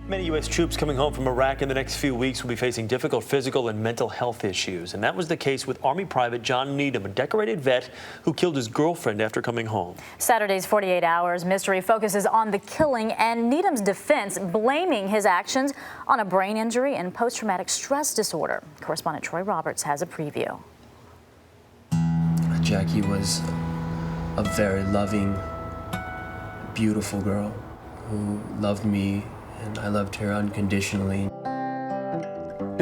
Many U.S. troops coming home from Iraq in the next few weeks will be facing difficult physical and mental health issues. And that was the case with Army Private John Needham, a decorated vet who killed his girlfriend after coming home. Saturday's 48 Hours mystery focuses on the killing and Needham's defense, blaming his actions on a brain injury and post-traumatic stress disorder. Correspondent Troy Roberts has a preview. Jackie was a very loving, beautiful girl who loved me, and I loved her unconditionally.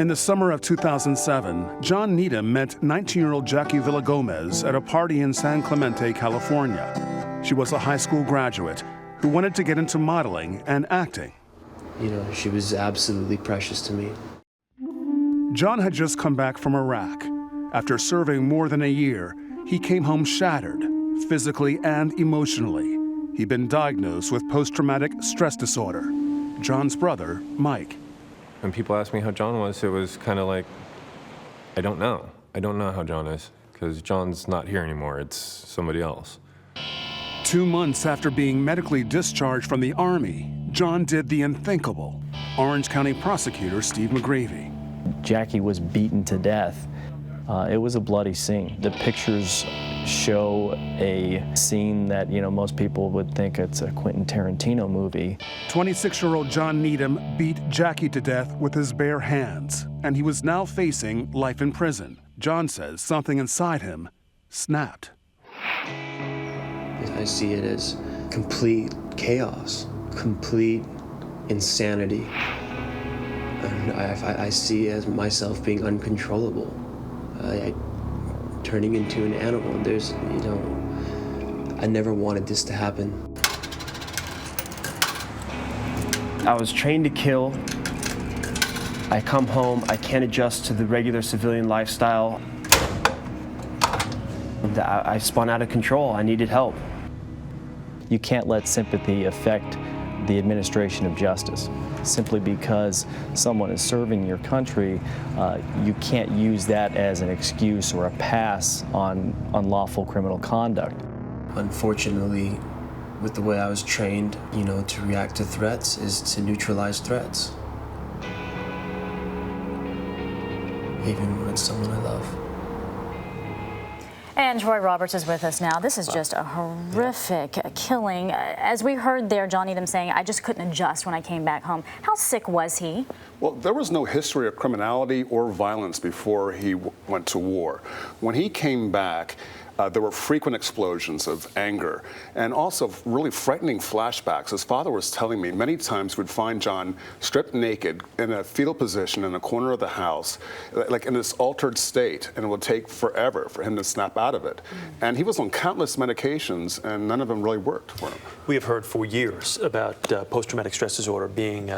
In the summer of 2007, John Needham met 19-year-old Jackie Villagomez at a party in San Clemente, California. She was a high school graduate who wanted to get into modeling and acting. You know, she was absolutely precious to me. John had just come back from Iraq. After serving more than a year, he came home shattered, physically and emotionally. He'd been diagnosed with post-traumatic stress disorder. John's brother, Mike. When people ask me how John was, it was kind of like, I don't know. I don't know how John is, because John's not here anymore. It's somebody else. 2 months after being medically discharged from the Army, John did the unthinkable. Orange County prosecutor Steve McGravy. Jackie was beaten to death. It was a bloody scene. The pictures show a scene that, most people would think it's a Quentin Tarantino movie. 26-year-old John Needham beat Jackie to death with his bare hands, and he was now facing life in prison. John says something inside him snapped. I see it as complete chaos, complete insanity. And I see it as myself being uncontrollable. Turning into an animal. I never wanted this to happen. I was trained to kill. I come home, I can't adjust to the regular civilian lifestyle. I spun out of control. I needed help. You can't let sympathy affect the administration of justice. Simply because someone is serving your country, you can't use that as an excuse or a pass on unlawful criminal conduct. Unfortunately, with the way I was trained, to react to threats is to neutralize threats. Even when it's someone I love. And Troy Roberts is with us now. This is just a horrific killing. As we heard there, John Needham saying, I just couldn't adjust when I came back home. How sick was he? Well, there was no history of criminality or violence before he went to war. When he came back, there were frequent explosions of anger and also really frightening flashbacks. His father was telling me many times we'd find John stripped naked in a fetal position in a corner of the house, like in this altered state, and it would take forever for him to snap out of it. And he was on countless medications, and none of them really worked for him. We have heard for years about post-traumatic stress disorder being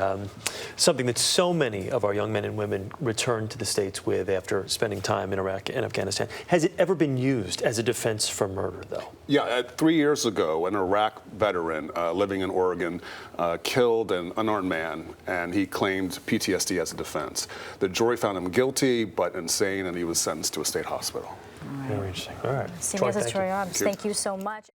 something that so many of our young men and women return to the States with after spending time in Iraq and Afghanistan. Has it ever been used as a defense for murder, though? Yeah, 3 years ago, an Iraq veteran living in Oregon killed an unarmed man, and he claimed PTSD as a defense. The jury found him guilty, but insane, and he was sentenced to a state hospital. Very interesting. All right. CBS's Troy Roberts, thank you so much.